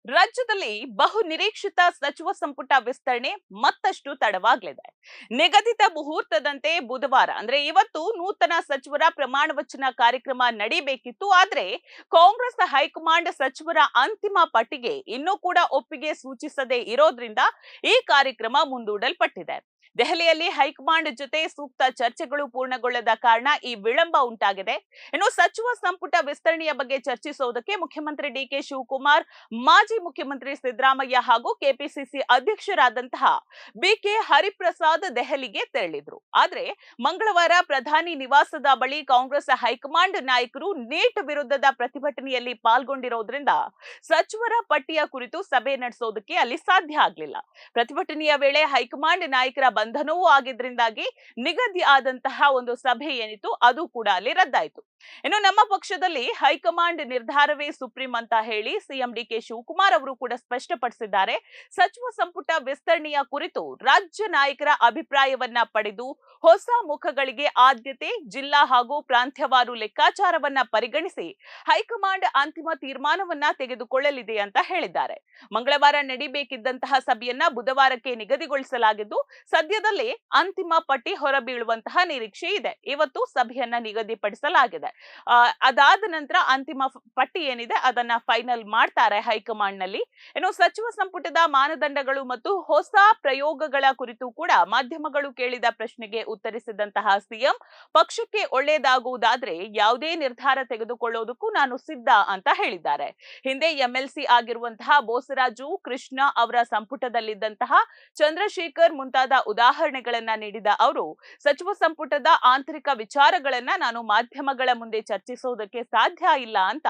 ರಾಜ್ಯದಲ್ಲಿ ಬಹು ನಿರೀಕ್ಷಿತ ಸಚಿವ ಸಂಪುಟ ವಿಸ್ತರಣೆ ಮತ್ತಷ್ಟು ತಡವಾಗಲಿದೆ. ನಿಗದಿತ ಮುಹೂರ್ತದಂತೆ ಬುಧವಾರ ಅಂದ್ರೆ ಇವತ್ತು ನೂತನ ಸಚಿವರ ಪ್ರಮಾಣ ವಚನ ಕಾರ್ಯಕ್ರಮ ನಡೀಬೇಕಿತ್ತು. ಆದ್ರೆ ಕಾಂಗ್ರೆಸ್ ಹೈಕಮಾಂಡ್ ಸಚಿವರ ಅಂತಿಮ ಪಟ್ಟಿಗೆ ಇನ್ನೂ ಕೂಡ ಒಪ್ಪಿಗೆ ಸೂಚಿಸದೇ ಇರೋದ್ರಿಂದ ಈ ಕಾರ್ಯಕ್ರಮ ಮುಂದೂಡಲ್ಪಟ್ಟಿದೆ. ದೆಹಲಿಯಲ್ಲಿ ಹೈಕಮಾಂಡ್ ಜೊತೆ ಸೂಕ್ತ ಚರ್ಚೆಗಳು ಪೂರ್ಣಗೊಳ್ಳದ ಕಾರಣ ಈ ವಿಳಂಬ ಉಂಟಾಗಿದೆ. ಇನ್ನು ಸಚಿವ ಸಂಪುಟ ವಿಸ್ತರಣೆಯ ಬಗ್ಗೆ ಚರ್ಚಿಸುವುದಕ್ಕೆ ಮುಖ್ಯಮಂತ್ರಿ ಡಿಕೆ ಶಿವಕುಮಾರ್, ಮಾಜಿ ಮುಖ್ಯಮಂತ್ರಿ ಸಿದ್ದರಾಮಯ್ಯ ಹಾಗೂ ಕೆಪಿಸಿಸಿ ಅಧ್ಯಕ್ಷರಾದಂತಹ ಬಿಕೆ ಹರಿಪ್ರಸಾದ್ ದೆಹಲಿಗೆ ತೆರಳಿದ್ರು. ಆದ್ರೆ ಮಂಗಳವಾರ ಪ್ರಧಾನಿ ನಿವಾಸದ ಬಳಿ ಕಾಂಗ್ರೆಸ್ ಹೈಕಮಾಂಡ್ ನಾಯಕರು ನೀಟ್ ವಿರುದ್ಧದ ಪ್ರತಿಭಟನೆಯಲ್ಲಿ ಪಾಲ್ಗೊಂಡಿರೋದ್ರಿಂದ ಸಚಿವರ ಪಟ್ಟಿಯ ಕುರಿತು ಸಭೆ ನಡೆಸೋದಕ್ಕೆ ಅಲ್ಲಿ ಸಾಧ್ಯ ಆಗಲಿಲ್ಲ. ಪ್ರತಿಭಟನೆಯ ವೇಳೆ ಹೈಕಮಾಂಡ್ ನಾಯಕರ ಬಂಧನವೂ ಆಗಿದ್ರಿಂದಾಗಿ ನಿಗದಿ ಆದಂತಹ ಒಂದು ಸಭೆ ಏನಿತ್ತು ಅದು ಕೂಡ ಅಲ್ಲಿ ರದ್ದಾಯಿತು. ಇನ್ನು ನಮ್ಮ ಪಕ್ಷದಲ್ಲಿ ಹೈಕಮಾಂಡ್ ನಿರ್ಧಾರವೇ ಸುಪ್ರೀಂ ಅಂತ ಹೇಳಿ ಸಿಎಂ ಡಿಕೆ ಶಿವಕುಮಾರ್ ಅವರು ಕೂಡ ಸ್ಪಷ್ಟಪಡಿಸಿದ್ದಾರೆ. ಸಚಿವ ಸಂಪುಟ ವಿಸ್ತರಣೆಯ ಕುರಿತು ರಾಜ್ಯ ನಾಯಕರ ಅಭಿಪ್ರಾಯವನ್ನ ಪಡೆದು ಹೊಸ ಮುಖಗಳಿಗೆ ಆದ್ಯತೆ, ಜಿಲ್ಲಾ ಹಾಗೂ ಪ್ರಾಂತ್ಯವಾರು ಲೆಕ್ಕಾಚಾರವನ್ನ ಪರಿಗಣಿಸಿ ಹೈಕಮಾಂಡ್ ಅಂತಿಮ ತೀರ್ಮಾನವನ್ನ ತೆಗೆದುಕೊಳ್ಳಲಿದೆ ಅಂತ ಹೇಳಿದ್ದಾರೆ. ಮಂಗಳವಾರ ನಡೀಬೇಕಿದ್ದಂತಹ ಸಭೆಯನ್ನ ಬುಧವಾರಕ್ಕೆ ನಿಗದಿಗೊಳಿಸಲಾಗಿದ್ದು ಸದ್ಯದಲ್ಲೇ ಅಂತಿಮ ಪಟ್ಟಿ ಹೊರಬೀಳುವಂತಹ ನಿರೀಕ್ಷೆ ಇದೆ. ಇವತ್ತು ಸಭೆಯನ್ನ ನಿಗದಿಪಡಿಸಲಾಗಿದೆ. ಅದಾದ ನಂತರ ಅಂತಿಮ ಪಟ್ಟಿ ಏನಿದೆ ಅದನ್ನ ಫೈನಲ್ ಮಾಡ್ತಾರೆ ಹೈಕಮಾಂಡ್ ನಲ್ಲಿ. ಇನ್ನು ಸಚಿವ ಸಂಪುಟದ ಮಾನದಂಡಗಳು ಮತ್ತು ಹೊಸ ಪ್ರಯೋಗಗಳ ಕುರಿತು ಕೂಡ ಮಾಧ್ಯಮಗಳು ಕೇಳಿದ ಪ್ರಶ್ನೆಗೆ ಉತ್ತರಿಸಿದಂತಹ ಸಿಎಂ, ಪಕ್ಷಕ್ಕೆ ಒಳ್ಳೆಯದಾಗುವುದಾದ್ರೆ ಯಾವುದೇ ನಿರ್ಧಾರ ತೆಗೆದುಕೊಳ್ಳೋದಕ್ಕೂ ನಾನು ಸಿದ್ಧ ಅಂತ ಹೇಳಿದ್ದಾರೆ. ಹಿಂದೆ ಎಂಎಲ್ಸಿ ಆಗಿರುವಂತಹ ಬೋಸರಾಜು, ಕೃಷ್ಣ ಅವರ ಸಂಪುಟದಲ್ಲಿದ್ದಂತಹ ಚಂದ್ರಶೇಖರ್ ಮುಂತಾದ ಉದಾಹರಣೆಗಳನ್ನ ನೀಡಿದ ಅವರು, ಸಚಿವ ಸಂಪುಟದ ಆಂತರಿಕ ವಿಚಾರಗಳನ್ನ ನಾನು ಮಾಧ್ಯಮಗಳ ಮುಂದೆ ಚರ್ಚಿಸೋದಕ್ಕೆ ಸಾಧ್ಯ ಇಲ್ಲ ಅಂತ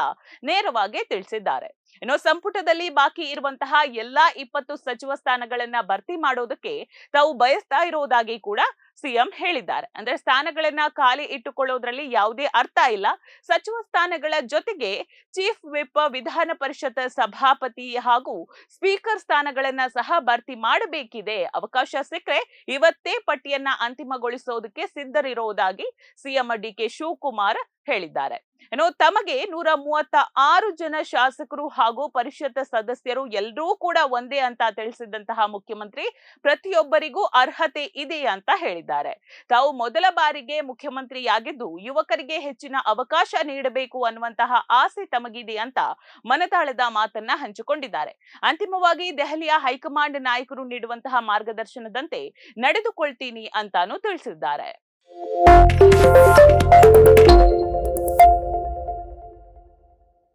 ನೇರವಾಗಿ ತಿಳಿಸಿದ್ದಾರೆ. ಇನ್ನು ಸಂಪುಟದಲ್ಲಿ ಬಾಕಿ ಇರುವಂತಹ ಎಲ್ಲಾ 20 ಸಚಿವ ಸ್ಥಾನಗಳನ್ನ ಭರ್ತಿ ಮಾಡೋದಕ್ಕೆ ತಾವು ಬಯಸ್ತಾ ಇರೋದಾಗಿ ಕೂಡ ಸಿಎಂ ಹೇಳಿದ್ದಾರೆ. ಅಂದ್ರೆ ಸ್ಥಾನಗಳನ್ನ ಖಾಲಿ ಇಟ್ಟುಕೊಳ್ಳೋದ್ರಲ್ಲಿ ಯಾವುದೇ ಅರ್ಥ ಇಲ್ಲ. ಸಚಿವ ಸ್ಥಾನಗಳ ಜೊತೆಗೆ ಚೀಫ್ ವಿಪ್, ವಿಧಾನ ಪರಿಷತ್ ಸಭಾಪತಿ ಹಾಗೂ ಸ್ಪೀಕರ್ ಸ್ಥಾನಗಳನ್ನ ಸಹ ಭರ್ತಿ ಮಾಡಬೇಕಿದೆ. ಅವಕಾಶ ಸಿಕ್ಕರೆ ಇವತ್ತೇ ಪಟ್ಟಿಯನ್ನ ಅಂತಿಮಗೊಳಿಸೋದಕ್ಕೆ ಸಿದ್ಧರಿರುವುದಾಗಿ ಸಿಎಂ ಡಿಕೆ ಶಿವಕುಮಾರ್ ಹೇಳಿದ್ದಾರೆ. ಇನ್ನು ತಮಗೆ 136 ಜನ ಶಾಸಕರು ಹಾಗೂ ಪರಿಷತ್ ಸದಸ್ಯರು ಎಲ್ಲರೂ ಕೂಡ ಒಂದೇ ಅಂತ ತಿಳಿಸಿದಂತಹ ಮುಖ್ಯಮಂತ್ರಿ, ಪ್ರತಿಯೊಬ್ಬರಿಗೂ ಅರ್ಹತೆ ಇದೆ ಅಂತ ಹೇಳಿದ್ದಾರೆ. ತಾವು ಮೊದಲ ಬಾರಿಗೆ ಮುಖ್ಯಮಂತ್ರಿಯಾಗಿದ್ದು ಯುವಕರಿಗೆ ಹೆಚ್ಚಿನ ಅವಕಾಶ ನೀಡಬೇಕು ಅನ್ನುವಂತಹ ಆಸೆ ತಮಗಿದೆ ಅಂತ ಮನದಾಳದ ಮಾತನ್ನ ಹಂಚಿಕೊಂಡಿದ್ದಾರೆ. ಅಂತಿಮವಾಗಿ ದೆಹಲಿಯ ಹೈಕಮಾಂಡ್ ನಾಯಕರು ನೀಡುವಂತಹ ಮಾರ್ಗದರ್ಶನದಂತೆ ನಡೆದುಕೊಳ್ತೀನಿ ಅಂತಾನೂ ತಿಳಿಸಿದ್ದಾರೆ.